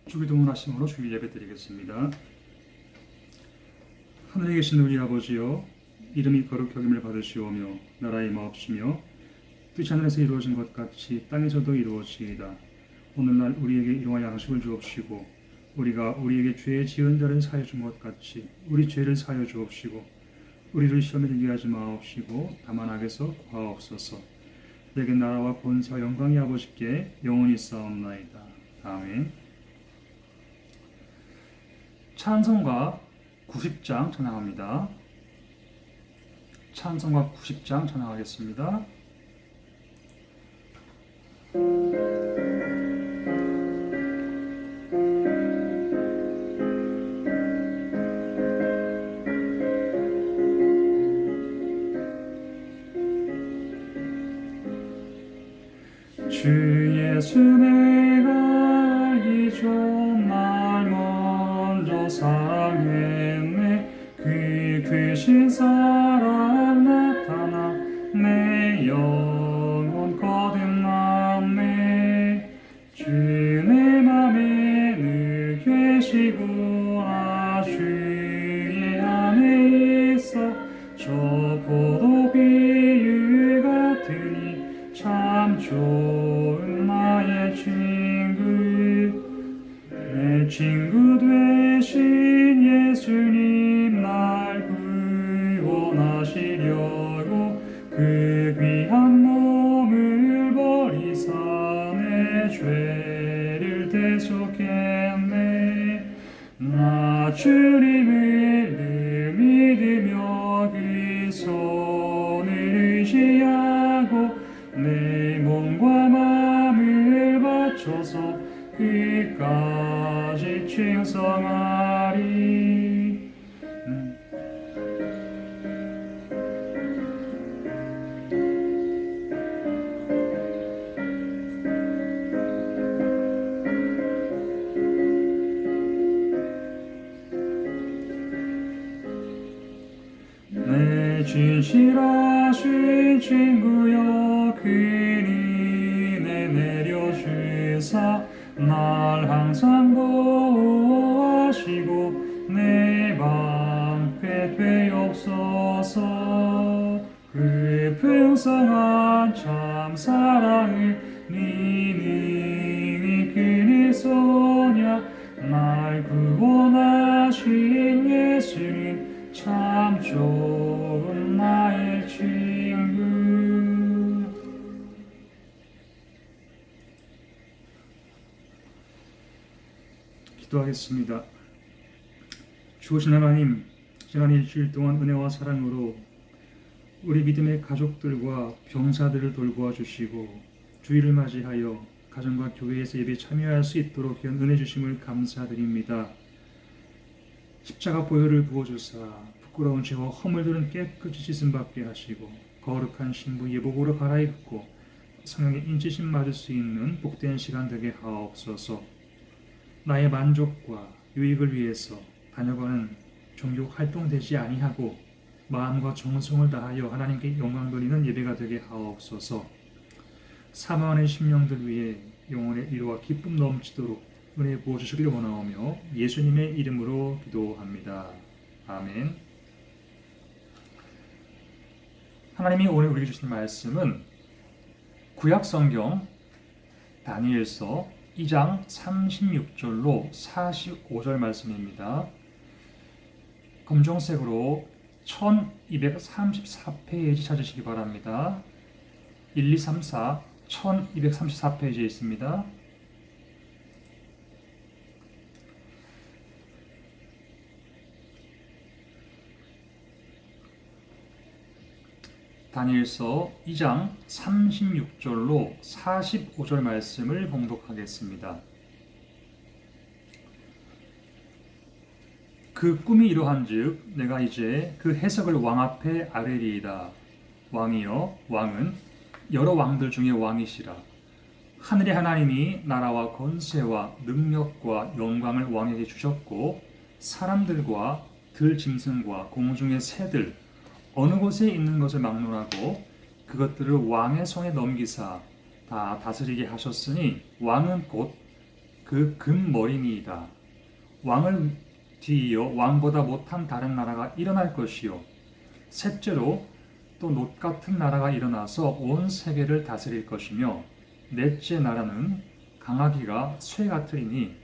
주기도문 하심으로 주일 예배 드리겠습니다. 하늘에 계신 우리 아버지여, 이름이 거룩히 여김을 받으시오며 나라의 마옵시며 뜻이 하늘에서 이루어진 것 같이 땅에서도 이루어지이다. 오늘날 우리에게 일용할 양식을 주옵시고 우리가 우리에게 죄 지은 자를 사하여 준 것 같이 우리 죄를 사하여 주옵시고 우리를 시험에 들게 하지 마옵시고 다만 악에서 구하옵소서. 내게 나라와 권세와 영광이 아버지께 영원히 싸움나이다. 아멘. 찬송가 90장 찬양합니다. 찬송가 90장 찬양하겠습니다. 주 예수 내가 알기 전 날 먼저 사랑했네. 그 크신 사랑 나타나 내 영혼 거듭났네. 주 내 맘에 늘 계시구나. 주의 안에 있어 저 포도 비유 같으니 참 좋은 나의 친구. 내 친구 되신 예수님 날 구원하시려고 그 귀한 몸을 버리사 내 죄를 대속했네. 나 주님을 늘 믿으며 그 손을 의지하고 내 몸과 마음을 바쳐서 끝까지 충성하리. 내 진실하신 친구여 그 은혜 내려주사 날 항상 보호하시고 내 방패 되옵소서. 그 풍성한 참 사랑을 능히 그리소냐. 날 구원하신 예수님 참 좋은 나의 친구. 기도하겠습니다. 주오신 하나님, 지난 일주일 동안 은혜와 사랑으로 우리 믿음의 가족들과 병사들을 돌보아 주시고 주일을 맞이하여 가정과 교회에서 예배에 참여할 수 있도록 귀한 은혜 주심을 감사드립니다. 십자가 보혈을 부어주사 부끄러운 죄와 허물들은 깨끗이 씻음받게 하시고 거룩한 신부 예복으로 갈아입고 성령의 인치심 맞을 수 있는 복된 시간 되게 하옵소서. 나의 만족과 유익을 위해서 다녀가는 종교 활동되지 아니하고 마음과 정성을 다하여 하나님께 영광 돌리는 예배가 되게 하옵소서. 사망하는 심령들 위해 영혼의 위로와 기쁨 넘치도록 은혜 부어주시길 원하오며 예수님의 이름으로 기도합니다. 아멘. 하나님이 오늘 우리에게 주신 말씀은 구약성경 다니엘서 2장 36절로 45절 말씀입니다. 검정색으로 1234페이지 찾으시기 바랍니다. 1234 1234페이지에 있습니다. 다니엘서 2장 36절로 45절 말씀을 봉독하겠습니다. 그 꿈이 이러한즉 내가 이제 그 해석을 왕 앞에 아뢰리이다. 왕이여, 왕은 여러 왕들 중에 왕이시라. 하늘의 하나님이 나라와 권세와 능력과 영광을 왕에게 주셨고 사람들과 들짐승과 공중의 새들 어느 곳에 있는 것을 막론하고 그것들을 왕의 손에 넘기사 다 다스리게 하셨으니 왕은 곧 그 금머리니이다. 왕을 뒤이어 왕보다 못한 다른 나라가 일어날 것이요. 셋째로 또 놋 같은 나라가 일어나서 온 세계를 다스릴 것이며, 넷째 나라는 강하기가 쇠 같으리니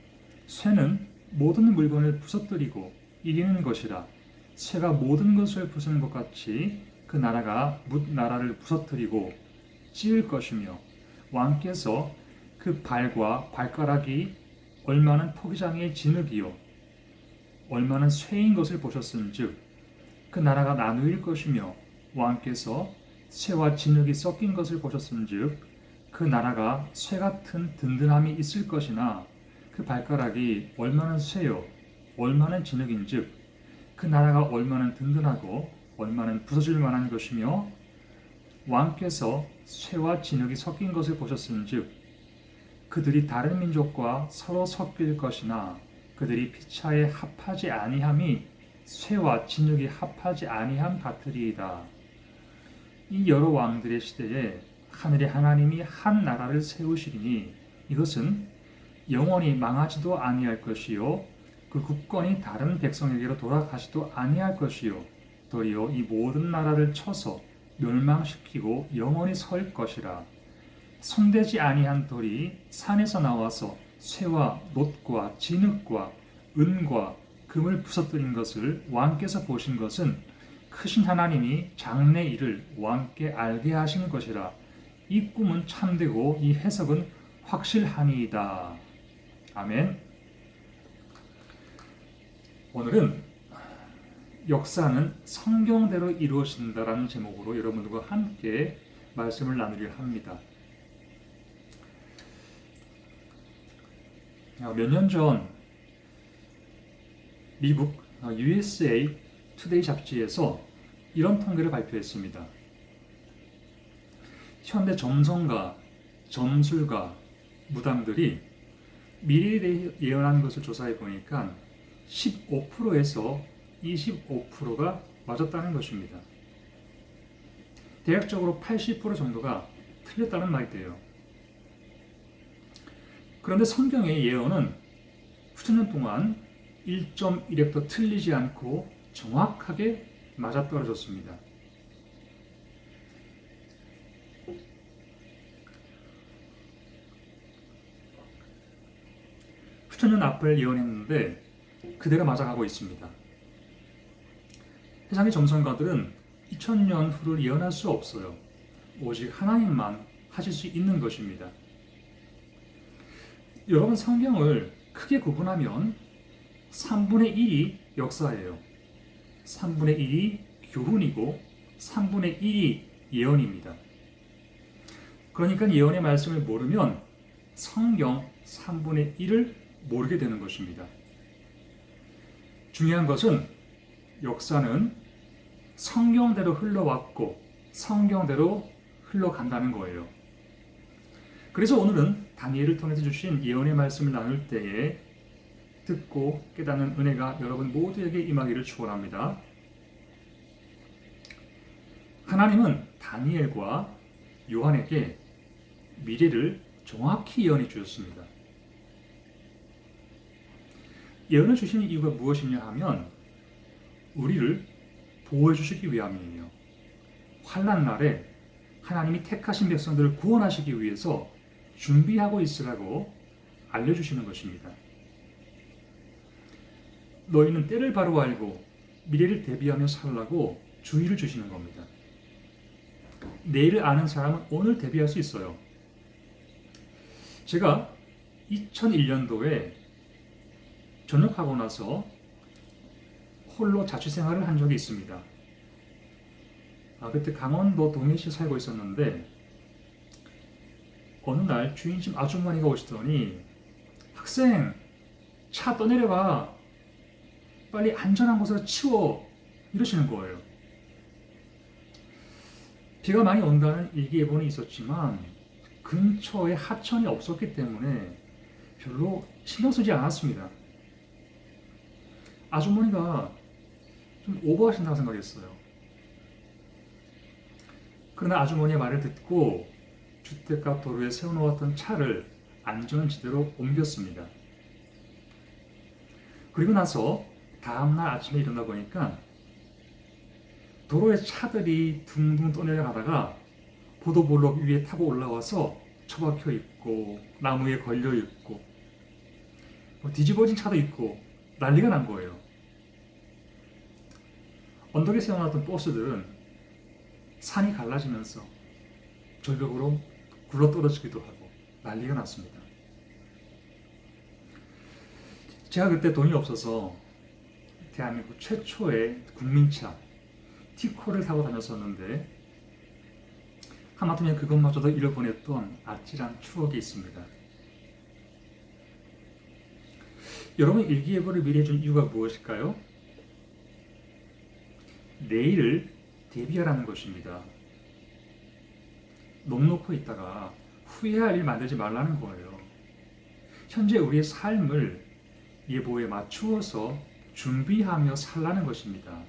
쇠는 모든 물건을 부서뜨리고 이기는 것이라. 쇠가 모든 것을 부수는 것 같이 그 나라가 뭇 나라를 부서뜨리고 찌을 것이며, 왕께서 그 발과 발가락이 얼마는 토기장의 진흙이요 얼마는 쇠인 것을 보셨은즉 그 나라가 나누일 것이며, 왕께서 쇠와 진흙이 섞인 것을 보셨은즉 그 나라가 쇠 같은 든든함이 있을 것이나 그 발가락이 얼마는 쇠요 얼마는 진흙인즉 그 나라가 얼마는 든든하고 얼마는 부서질 만한 것이며, 왕께서 쇠와 진흙이 섞인 것을 보셨은즉 그들이 다른 민족과 서로 섞일 것이나 그들이 피차에 합하지 아니함이 쇠와 진흙이 합하지 아니함 같으리이다. 이 여러 왕들의 시대에 하늘의 하나님이 한 나라를 세우시리니 이것은 영원히 망하지도 아니할 것이요 그 국권이 다른 백성에게로 돌아가지도 아니할 것이요 도리어 이 모든 나라를 쳐서 멸망시키고 영원히 설 것이라. 손대지 아니한 돌이 산에서 나와서 쇠와 놋과 진흙과 은과 금을 부서뜨린 것을 왕께서 보신 것은 크신 하나님이 장래 일을 왕께 알게 하신 것이라. 이 꿈은 참되고 이 해석은 확실하니이다. 아멘. 오늘은 역사는 성경대로 이루어진다라는 제목으로 여러분들과 함께 말씀을 나누려 합니다. 몇 년 전 미국 USA 투데이 잡지에서 이런 통계를 발표했습니다. 현대 점성가, 점술가, 무당들이 미래에 대해 예언한 것을 조사해 보니까 15%에서 25%가 맞았다는 것입니다. 대략적으로 80% 정도가 틀렸다는 말이 돼요. 그런데 성경의 예언은 수천 년 동안 1.1획도 틀리지 않고 정확하게 맞아떨어졌습니다. 수천 년 앞을 예언했는데 그대로 맞아가고 있습니다. 세상의 점성가들은 2000년 후를 예언할 수 없어요. 오직 하나님만 하실 수 있는 것입니다. 여러분, 성경을 크게 구분하면 3분의 1이 역사예요. 3분의 1이 교훈이고 3분의 1이 예언입니다. 그러니까 예언의 말씀을 모르면 성경 3분의 1을 모르게 되는 것입니다. 중요한 것은 역사는 성경대로 흘러왔고 성경대로 흘러간다는 거예요. 그래서 오늘은 다니엘을 통해서 주신 예언의 말씀을 나눌 때에 듣고 깨닫는 은혜가 여러분 모두에게 임하기를 축원합니다. 하나님은 다니엘과 요한에게 미래를 정확히 예언해 주셨습니다. 예언을 주신 이유가 무엇이냐 하면 우리를 보호해 주시기 위함이에요. 환난 날에 하나님이 택하신 백성들을 구원하시기 위해서 준비하고 있으라고 알려주시는 것입니다. 너희는 때를 바로 알고 미래를 대비하며 살라고 주의를 주시는 겁니다. 내일을 아는 사람은 오늘 대비할 수 있어요. 제가 2001년도에 전역하고 나서 홀로 자취생활을 한 적이 있습니다. 그때 강원도 동해시에 살고 있었는데 어느 날 주인집 아주머니가 오시더니 학생, 차 떠내려봐. 빨리 안전한 곳으로 치워. 이러시는 거예요. 비가 많이 온다는 일기예보는 있었지만 근처에 하천이 없었기 때문에 별로 신경 쓰지 않았습니다. 아주머니가 좀 오버하신다고 생각했어요. 그러나 아주머니의 말을 듣고 주택가 도로에 세워놓았던 차를 안전지대로 옮겼습니다. 그리고 나서 다음날 아침에 일어나 보니까 도로에 차들이 둥둥 떠내려가다가 보도블록 위에 타고 올라와서 처박혀 있고 나무에 걸려 있고 뒤집어진 차도 있고 난리가 난 거예요. 언덕에 세워놨던 버스들은 산이 갈라지면서 절벽으로 굴러떨어지기도 하고 난리가 났습니다. 제가 그때 돈이 없어서 대한민국 최초의 국민차 티코를 타고 다녔었는데 하마터면 그것마저도 잃어보냈던 아찔한 추억이 있습니다. 여러분 일기예보를 미리 해준 이유가 무엇일까요? 내일을 대비하라는 것입니다. 넋놓고 있다가 후회할 일 만들지 말라는 거예요. 현재 우리의 삶을 예보에 맞추어서 준비하며 살라는 것입니다.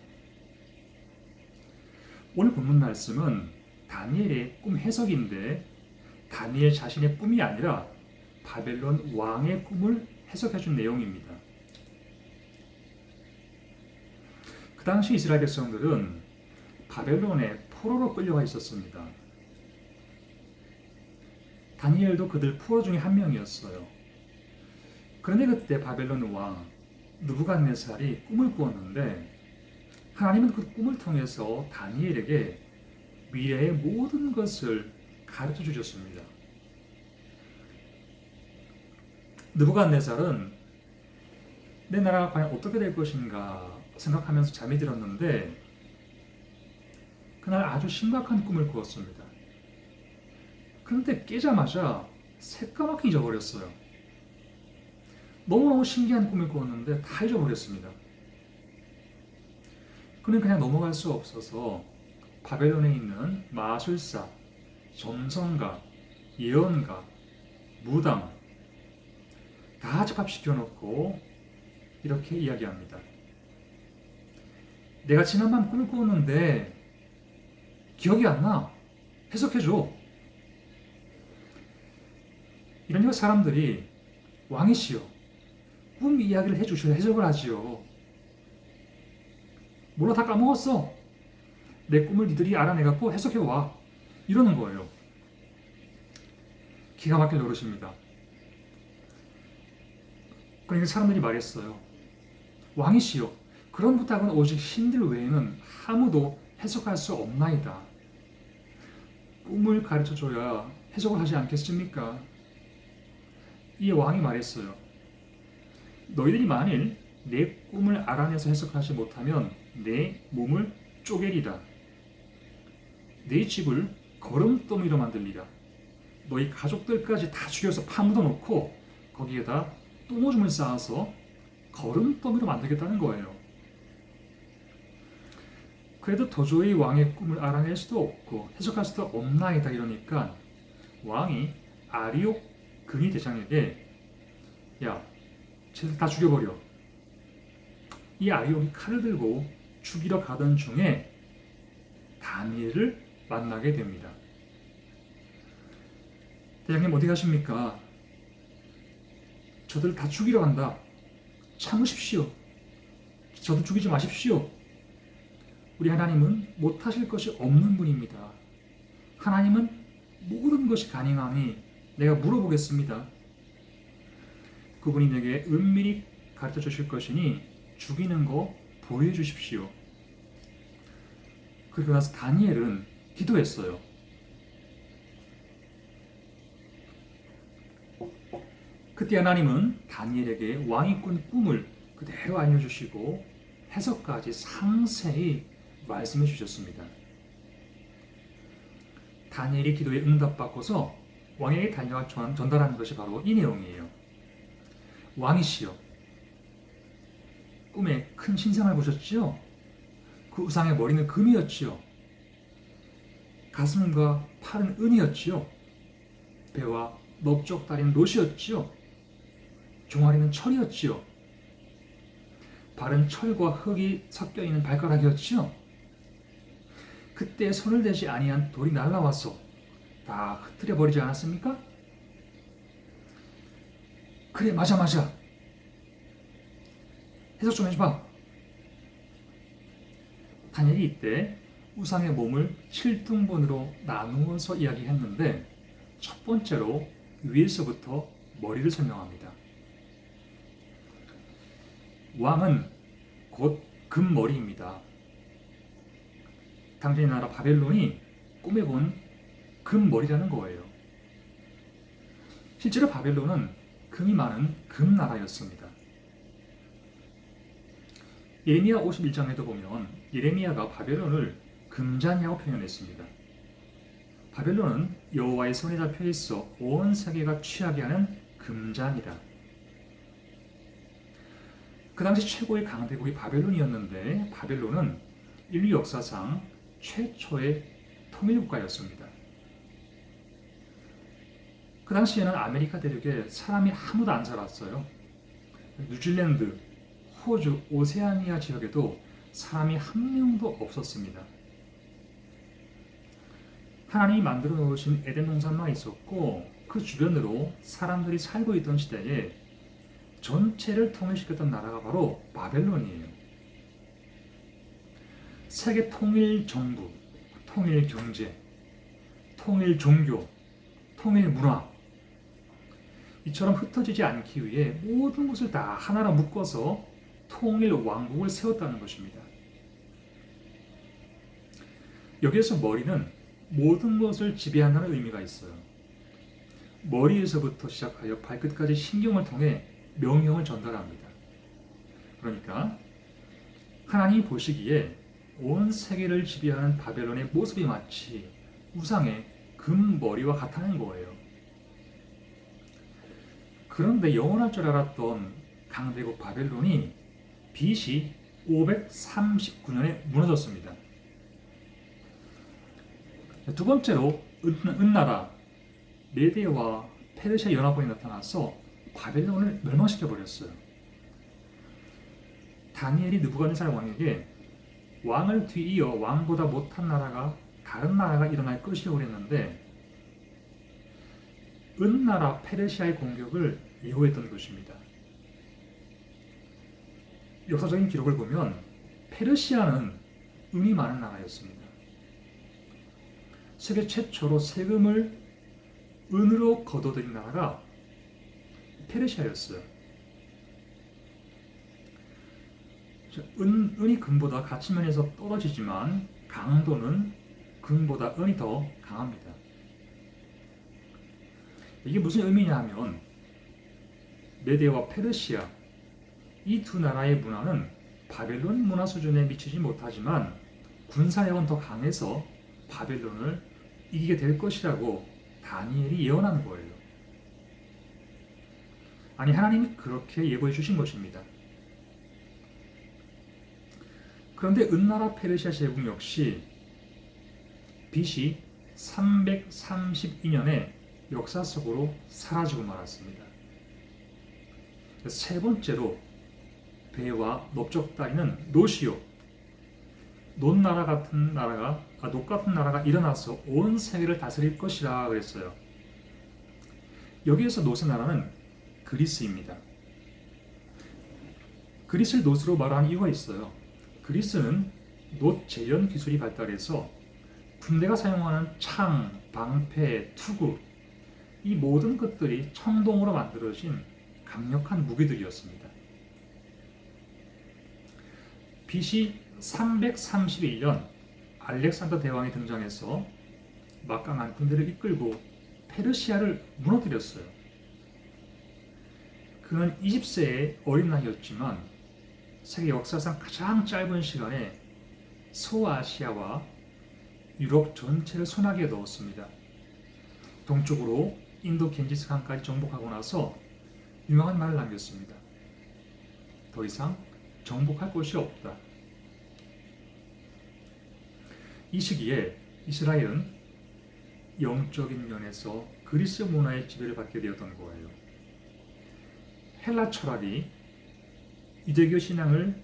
오늘 본문 말씀은 다니엘의 꿈 해석인데 다니엘 자신의 꿈이 아니라 바벨론 왕의 꿈을 해석해 준 내용입니다. 그 당시 이스라엘 백성들은 바벨론에 포로로 끌려가 있었습니다. 다니엘도 그들 포로 중에 한 명이었어요. 그런데 그때 바벨론 왕 느부갓네살이 꿈을 꾸었는데 하나님은 그 꿈을 통해서 다니엘에게 미래의 모든 것을 가르쳐 주셨습니다. 느부갓네살은 내 나라가 과연 어떻게 될 것인가 생각하면서 잠이 들었는데 그날 아주 심각한 꿈을 꾸었습니다. 그런데 깨자마자 새까맣게 잊어버렸어요. 너무너무 신기한 꿈을 꾸었는데 다 잊어버렸습니다. 그는 그냥 넘어갈 수 없어서 바벨론에 있는 마술사, 점성가, 예언가, 무당 다 집합시켜 놓고 이렇게 이야기합니다. 내가 지난밤 꿈을 꾸었는데 기억이 안 나. 해석해줘. 이러니까 사람들이 왕이시여 꿈 이야기를 해주셔야 해석을 하지요. 몰라 다 까먹었어. 내 꿈을 니들이 알아내갖고 해석해와. 이러는 거예요. 기가 막힐 노릇입니다. 그러니까 사람들이 말했어요. 왕이시여 그런 부탁은 오직 신들 외에는 아무도 해석할 수 없나이다. 꿈을 가르쳐줘야 해석을 하지 않겠습니까? 이에 왕이 말했어요. 너희들이 만일 내 꿈을 알아내서 해석하지 못하면 내 몸을 쪼개리다. 내 집을 거름더미로 만들리라. 너희 가족들까지 다 죽여서 파묻어 놓고 거기에다 똥오줌을 쌓아서 거름더미로 만들겠다는 거예요. 그래도 도저히 왕의 꿈을 알아낼 수도 없고 해석할 수도 없나이다 이러니까 왕이 아리옥 근위 대장에게 야, 쟤들 다 죽여버려. 이 아리옥이 칼을 들고 죽이러 가던 중에 다니엘을 만나게 됩니다. 대장님 어디 가십니까? 저들 다 죽이러 간다. 참으십시오. 저들 죽이지 마십시오. 우리 하나님은 못하실 것이 없는 분입니다. 하나님은 모든 것이 가능하니 내가 물어보겠습니다. 그분이 내게 은밀히 가르쳐 주실 것이니 죽이는 거 보여주십시오. 그리고 나서 다니엘은 기도했어요. 그때 하나님은 다니엘에게 왕이 꾼 꿈을 그대로 알려주시고 해석까지 상세히 말씀해 주셨습니다. 다니엘이 기도에 응답받고서 왕에게 다니엘과 전달하는 것이 바로 이 내용이에요. 왕이시여, 꿈에 큰 신상을 보셨지요? 그 우상의 머리는 금이었지요. 가슴과 팔은 은이었지요. 배와 넓적 다리는 롯이었지요. 종아리는 철이었지요. 발은 철과 흙이 섞여 있는 발가락이었지요. 그때 손을 대지 아니한 돌이 날라와서 다 흩트려 버리지 않았습니까? 그래, 맞아, 맞아. 해석 좀 해줘봐. 다니엘이 이때 우상의 몸을 7등분으로 나누어서 이야기했는데 첫 번째로 위에서부터 머리를 설명합니다. 왕은 곧 금머리입니다. 당시의 나라 바벨론이 꿈에 본 금머리라는 거예요. 실제로 바벨론은 금이 많은 금나라였습니다. 예레미야 51장에도 보면 예레미야가 바벨론을 금잔이라고 표현했습니다. 바벨론은 여호와의 손에 잡혀 있어 온 세계가 취하게 하는 금잔이다. 그 당시 최고의 강대국이 바벨론이었는데 바벨론은 인류 역사상 최초의 통일국가였습니다. 그 당시에는 아메리카 대륙에 사람이 아무도 안 살았어요. 뉴질랜드, 호주, 오세아니아 지역에도 사람이 한 명도 없었습니다. 하나님이 만들어 놓으신 에덴 동산만 있었고 그 주변으로 사람들이 살고 있던 시대에 전체를 통일시켰던 나라가 바로 바벨론이에요. 세계 통일 정부, 통일 경제, 통일 종교, 통일 문화 이처럼 흩어지지 않기 위해 모든 것을 다 하나로 묶어서 통일 왕국을 세웠다는 것입니다. 여기에서 머리는 모든 것을 지배한다는 의미가 있어요. 머리에서부터 시작하여 발끝까지 신경을 통해 명령을 전달합니다. 그러니까 하나님이 보시기에 온 세계를 지배하는 바벨론의 모습이 마치 우상의 금머리와 같다는 거예요. 그런데 영원할 줄 알았던 강대국 바벨론이 BC 539년에 무너졌습니다. 두 번째로 은나라 메데와 페르시아 연합군이 나타나서 바벨론을 멸망시켜 버렸어요. 다니엘이 느부갓네살 왕에게 왕을 뒤이어 왕보다 못한 나라가 다른 나라가 일어날 것이라고 그랬는데 은나라 페르시아의 공격을 예고했던 것입니다. 역사적인 기록을 보면 페르시아는 은이 많은 나라였습니다. 세계 최초로 세금을 은으로 거둬들인 나라가 페르시아였어요. 은이 금보다 가치 면에서 떨어지지만 강도는 금보다 은이 더 강합니다. 이게 무슨 의미냐 하면 메데와 페르시아 이 두 나라의 문화는 바벨론 문화 수준에 미치지 못하지만 군사력은 더 강해서 바벨론을 이기게 될 것이라고 다니엘이 예언한 거예요. 아니 하나님이 그렇게 예고해 주신 것입니다. 그런데 은나라 페르시아 제국 역시 BC 332년에 역사 속으로 사라지고 말았습니다. 세 번째로 배와 넓적다리는 노시요 녹 같은 나라가 일어나서 온 세계를 다스릴 것이라 그랬어요. 여기에서 노세 나라는 그리스입니다. 그리스를 노스로 말하는 이유가 있어요. 그리스는 노 재련 기술이 발달해서 군대가 사용하는 창, 방패, 투구 이 모든 것들이 청동으로 만들어진 강력한 무기들이었습니다. BC 331년 알렉산더 대왕이 등장해서 막강한 군대를 이끌고 페르시아를 무너뜨렸어요. 그는 20세의 어린 나이였지만 세계 역사상 가장 짧은 시간에 소아시아와 유럽 전체를 손아귀에 넣었습니다. 동쪽으로 인도 겐지스강까지 정복하고 나서 유명한 말을 남겼습니다. 더 이상 정복할 곳이 없다. 이 시기에 이스라엘은 영적인 면에서 그리스 문화의 지배를 받게 되었던 거예요. 헬라 철학이 유대교 신앙을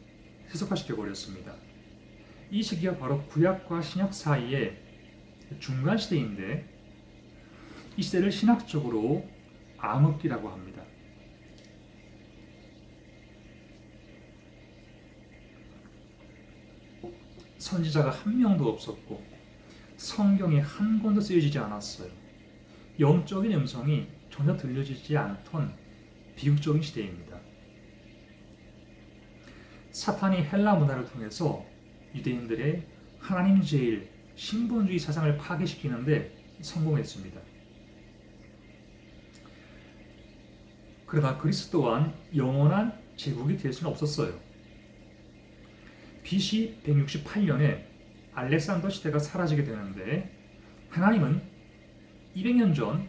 세속화시켜 버렸습니다. 이 시기가 바로 구약과 신약 사이의 중간 시대인데 이 시대를 신학적으로 암흑기라고 합니다. 선지자가 한 명도 없었고 성경이 한 권도 쓰여지지 않았어요. 영적인 음성이 전혀 들려지지 않던 비극적인 시대입니다. 사탄이 헬라 문화를 통해서 유대인들의 하나님 제일 신분주의 사상을 파괴시키는데 성공했습니다. 그러나 그리스 또한 영원한 제국이 될 수는 없었어요. BC 168년에 알렉산더 시대가 사라지게 되는데 하나님은 200년 전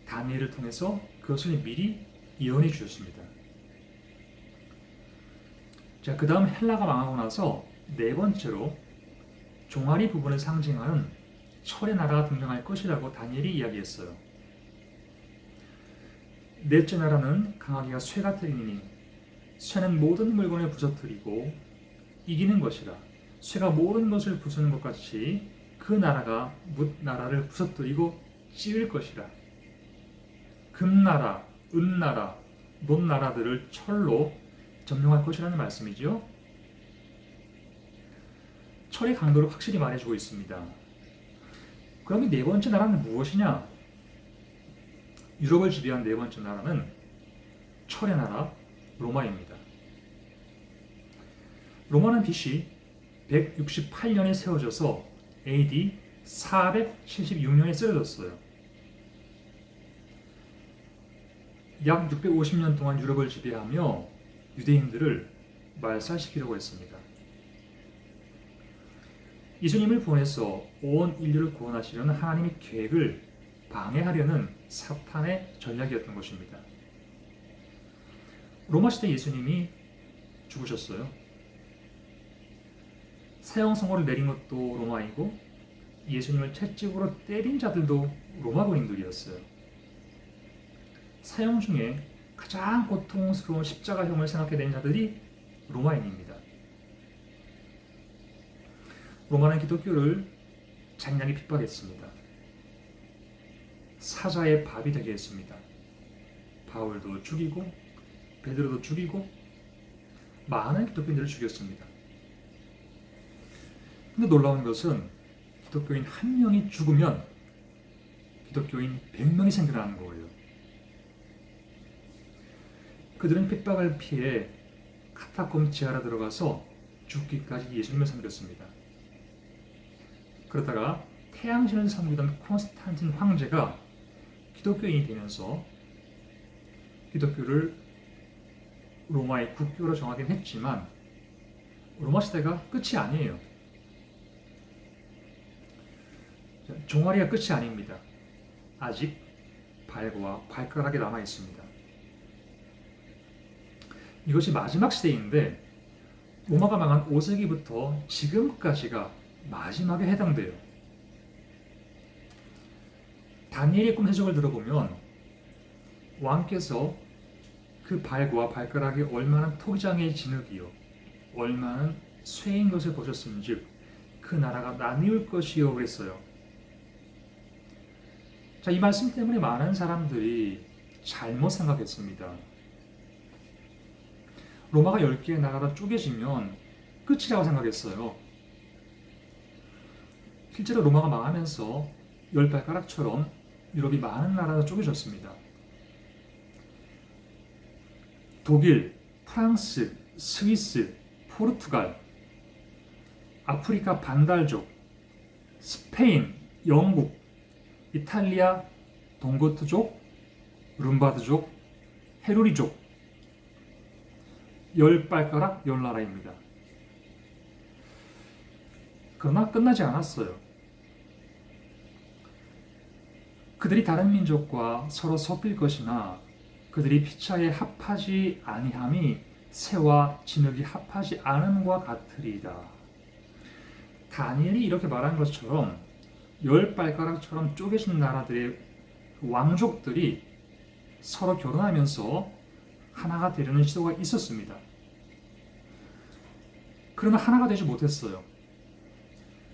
다니엘을 통해서 그것을 미리 예언해 주셨습니다. 자, 그 다음 헬라가 망하고 나서 네 번째로 종아리 부분을 상징하는 철의 나라가 등장할 것이라고 다니엘이 이야기했어요. 넷째 나라는 강하기가 쇠 같으리니 쇠는 모든 물건을 부서뜨리고 이기는 것이라. 쇠가 모든 것을 부수는 것 같이 그 나라가 뭇 나라를 부서뜨리고 찌를 것이라. 금나라, 은나라, 못나라들을 철로 점령할 것이라는 말씀이죠. 철의 강도를 확실히 말해주고 있습니다. 그럼 이 네 번째 나라는 무엇이냐? 유럽을 지배한 네 번째 나라는 철의 나라 로마입니다. 로마는 BC 168년에 세워져서 AD 476년에 쓰러졌어요. 약 650년 동안 유럽을 지배하며 유대인들을 말살시키려고 했습니다. 예수님을 보내서 온 인류를 구원하시려는 하나님의 계획을 방해하려는 사탄의 전략이었던 것입니다. 로마 시대 예수님이 죽으셨어요. 사형선고를 내린 것도 로마이고 예수님을 채찍으로 때린 자들도 로마 군인들이었어요. 사형 중에 가장 고통스러운 십자가형을 생각해낸 자들이 로마인입니다. 로마는 기독교를 잔인하게 핍박했습니다. 사자의 밥이 되게 했습니다. 바울도 죽이고 베드로도 죽이고 많은 기독교인들을 죽였습니다. 근데 놀라운 것은 기독교인 한 명이 죽으면 기독교인 100명이 생겨나는 거예요. 그들은 핍박을 피해 카타콤 지하로 들어가서 죽기까지 예수님을 섬겼습니다. 그러다가 태양신을 섬기던 콘스탄틴 황제가 기독교인이 되면서 기독교를 로마의 국교로 정하긴 했지만 로마 시대가 끝이 아니에요. 종아리가 끝이 아닙니다. 아직 발과 발가락이 남아 있습니다. 이것이 마지막 시대인데 로마가 망한 5세기부터 지금까지가 마지막에 해당돼요. 다니엘의 꿈 해석을 들어보면 왕께서 그 발과 발가락이 얼마나 토기장의 진흙이요 얼마나 쇠인 것을 보셨은즉 그 나라가 나뉘을 것이요 그랬어요. 자, 이 말씀 때문에 많은 사람들이 잘못 생각했습니다. 로마가 10개의 나라로 쪼개지면 끝이라고 생각했어요. 실제로 로마가 망하면서 10발가락처럼 유럽이 많은 나라로 쪼개졌습니다. 독일, 프랑스, 스위스, 포르투갈, 아프리카 반달족, 스페인, 영국, 이탈리아, 동고트족, 룸바드족, 헤루리족 10발가락 10나라입니다. 그러나 끝나지 않았어요. 그들이 다른 민족과 서로 섞일 것이나 그들이 피차에 합하지 아니함이 새와 진흙이 합하지 않음과 같으리이다. 다니엘이 이렇게 말한 것처럼 10발가락처럼 쪼개진 나라들의 왕족들이 서로 결혼하면서 하나가 되려는 시도가 있었습니다. 그러나 하나가 되지 못했어요.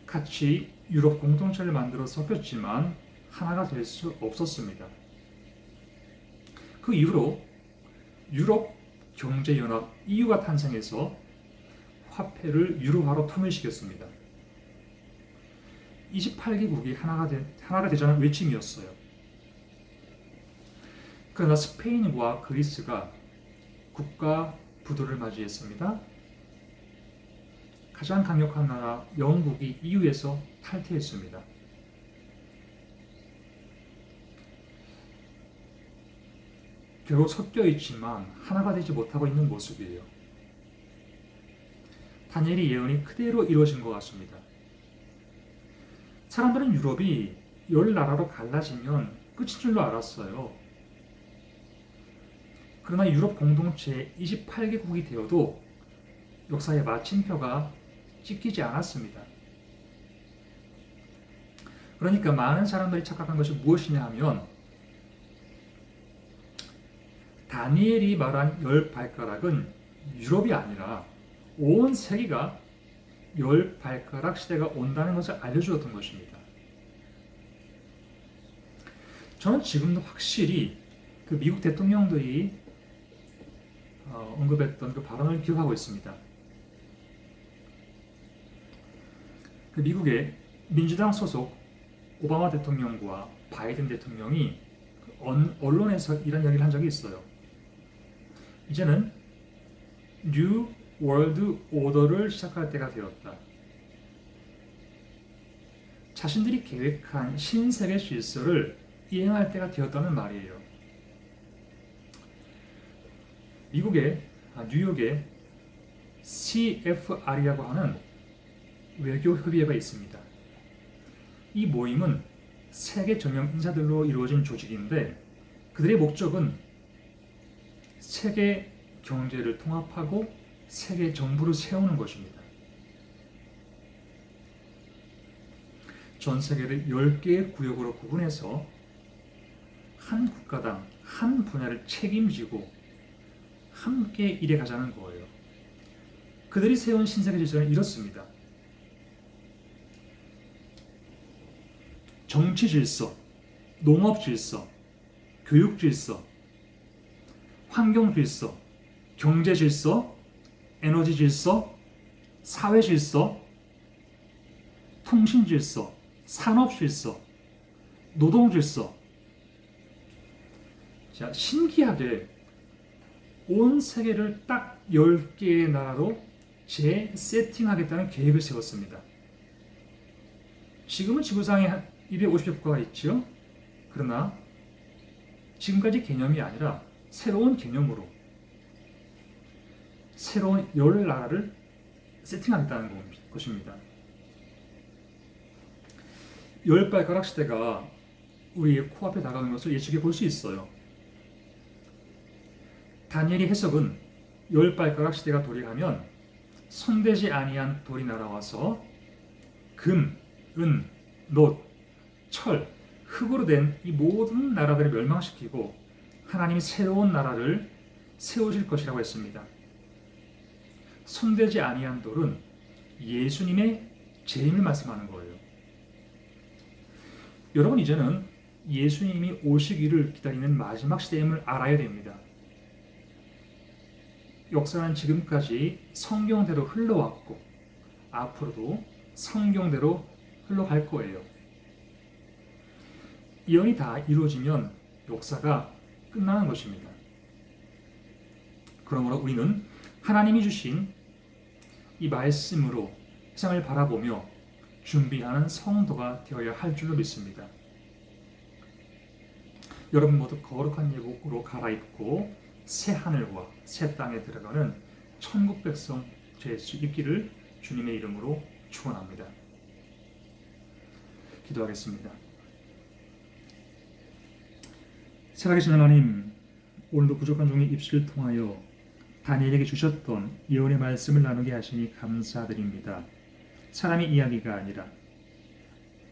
같이 유럽 공동체를 만들어 섞였지만 하나가 될 수 없었습니다. 그 이후로 유럽 경제연합 EU가 탄생해서 화폐를 유로화로 통일시켰습니다. 28개국이 하나가 되자는 외침이었어요. 그러나 스페인과 그리스가 국가 부도를 맞이했습니다. 가장 강력한 나라 영국이 EU에서 탈퇴했습니다. 결국 섞여 있지만 하나가 되지 못하고 있는 모습이에요. 다니엘의 예언이 그대로 이루어진 것 같습니다. 사람들은 유럽이 10나라로 갈라지면 끝인 줄로 알았어요. 그러나 유럽 공동체 28개국이 되어도 역사의 마침표가 찍히지 않았습니다. 그러니까 많은 사람들이 착각한 것이 무엇이냐 하면 다니엘이 말한 10발가락은 유럽이 아니라 온 세계가 10발가락 시대가 온다는 것을 알려주었던 것입니다. 저는 지금도 확실히 그 미국 대통령들이 언급했던 그 발언을 기억하고 있습니다. 그 미국의 민주당 소속 오바마 대통령과 바이든 대통령이 언론에서 이런 이야기를 한 적이 있어요. 이제는 뉴 월드 오더를 시작할 때가 되었다. 자신들이 계획한 신세계 질서를 이행할 때가 되었다는 말이에요. 뉴욕에 CFR이라고 하는 외교협의회가 있습니다. 이 모임은 세계 전형 인사들로 이루어진 조직인데 그들의 목적은 세계 경제를 통합하고 세계 정부를 세우는 것입니다. 전 세계를 10개의 구역으로 구분해서 한 국가당 한 분야를 책임지고 함께 일해가자는 거예요. 그들이 세운 신세계 질서는 이렇습니다. 정치 질서, 농업 질서, 교육 질서, 환경 질서, 경제 질서, 에너지 질서, 사회 질서, 통신 질서, 산업 질서, 노동 질서. 자, 신기하게 온 세계를 딱 10개의 나라로 재세팅하겠다는 계획을 세웠습니다. 지금은 지구상에 한 250여 국가가 있죠. 그러나 지금까지 개념이 아니라 새로운 개념으로 새로운 10나라를 세팅하겠다는 것입니다. 10발가락 시대가 우리의 코앞에 다가오는 것을 예측해 볼 수 있어요. 다니엘의 해석은 10발가락 시대가 도래하면 손대지 아니한 돌이 날아와서 금, 은, 놋, 철, 흙으로 된 이 모든 나라들을 멸망시키고 하나님이 새로운 나라를 세우실 것이라고 했습니다. 손대지 아니한 돌은 예수님의 재림을 말씀하는 거예요. 여러분 이제는 예수님이 오시기를 기다리는 마지막 시대임을 알아야 됩니다. 역사는 지금까지 성경대로 흘러왔고 앞으로도 성경대로 흘러갈 거예요. 예언이 다 이루어지면 역사가 끝나는 것입니다. 그러므로 우리는 하나님이 주신 이 말씀으로 세상을 바라보며 준비하는 성도가 되어야 할 줄로 믿습니다. 여러분 모두 거룩한 예복으로 갈아입고 새 하늘과 새 땅에 들어가는 천국 백성 될 수 있기를 주님의 이름으로 축원합니다. 기도하겠습니다. 살아계신 하나님, 오늘도 부족한 종의 입술을 통하여 다니엘에게 주셨던 예언의 말씀을 나누게 하시니 감사드립니다. 사람의 이야기가 아니라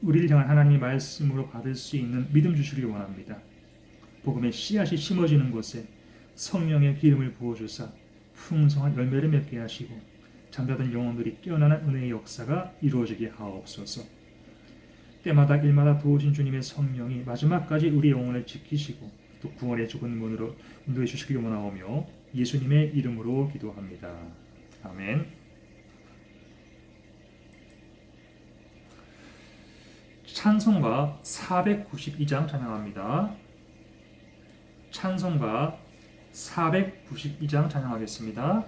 우리를 향한 하나님의 말씀으로 받을 수 있는 믿음 주시길 원합니다. 복음의 씨앗이 심어지는 곳에 성령의 기름을 부어주사 풍성한 열매를 맺게 하시고 잠자던 영혼들이 깨어나는 은혜의 역사가 이루어지게 하옵소서. 때마다 일마다 도우신 주님의 성령이 마지막까지 우리 영혼을 지키시고 또 구원의 좁은 문으로 인도해 주시길 원하오며 예수님의 이름으로 기도합니다. 아멘. 찬송가 492장 찬양합니다. 찬송가 492장 찬양하겠습니다.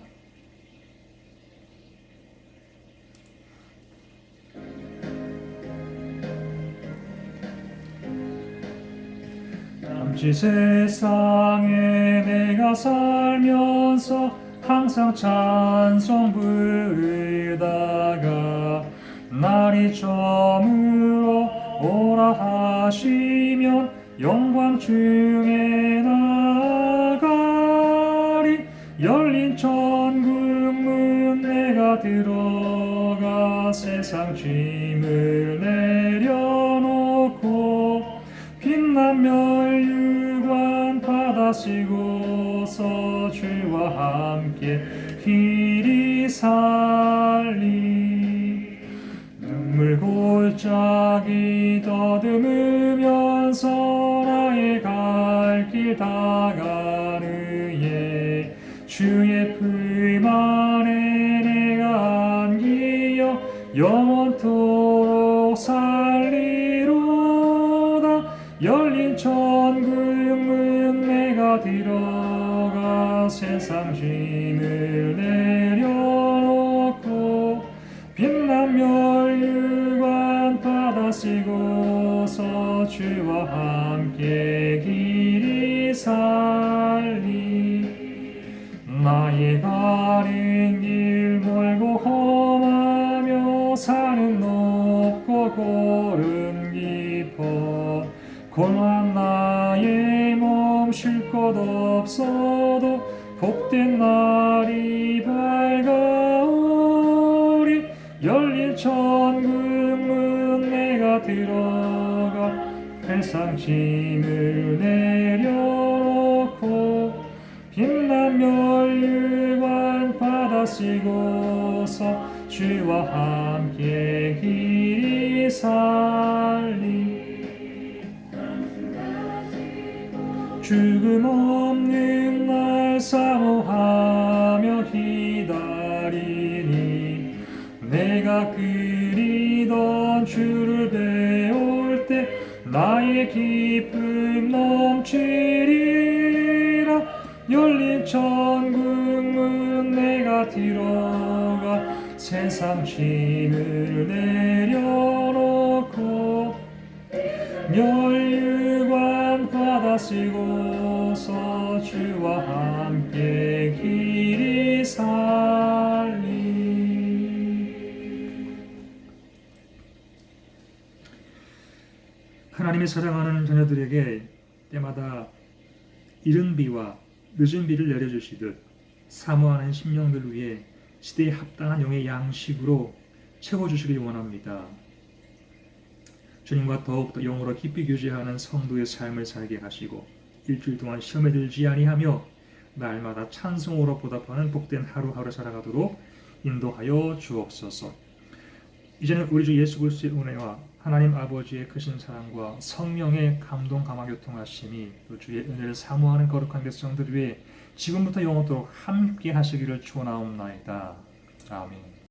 잠시 세상에 내가 살면서 항상 찬송 부르다가 날이 저물어 오라 하시면 영광 중에 나가리. 열린 천국 문 내가 들어가 세상 짐을 내려놓고 빛난 멸류관 받아쓰고서 주와 함께 길이 살리. 눈물 골짜기 더듬으면서 나의 갈 길 다가르예 주의 품 안에 내가 안기어 영원토록 살리로다. 열린 천국 문 내가 들어가 세상 짐을 내려놓고 빛난 멸류관 받아쓰고서 주와 함께 길이 살리. 나의 가는 길 멀고 험하며 산은 높고 골은 깊어 고난 나의 몸 쉴 곳 없어도 복된 날이 밝아오리. 열린 천국 문 내가 들어가 세상 짐을 내려놓고 빛난 멸류관 받아쓰고서 주와 함께 길이 살리. 죽음 없는 날 사모하며 기다리니 내가 그리던 주를 배울 때 나의 기쁨 넘치리라. 열린 천국 문 내가 들어가 세상 짐을 내려놓고 멸류관 받아쓰고서 주와 함께 길이 살리. 하나님이 사랑하는 자녀들에게 때마다 이른 비와 늦은 비를 내려주시듯 사모하는 심령들 위해 시대에 합당한 영의 양식으로 채워주시길 원합니다. 주님과 더욱더 영으로 깊이 교제하는 성도의 삶을 살게 하시고 일주일 동안 시험에 들지 아니하며 날마다 찬송으로 보답하는 복된 하루하루 살아가도록 인도하여 주옵소서. 이제는 우리 주 예수 그리스도의 은혜와 하나님 아버지의 크신 사랑과 성령의 감동 감화 교통하심이 또 주의 은혜를 사모하는 거룩한 백성들 위해 지금부터 영원토록 함께 하시기를 축원하옵나이다. 아멘.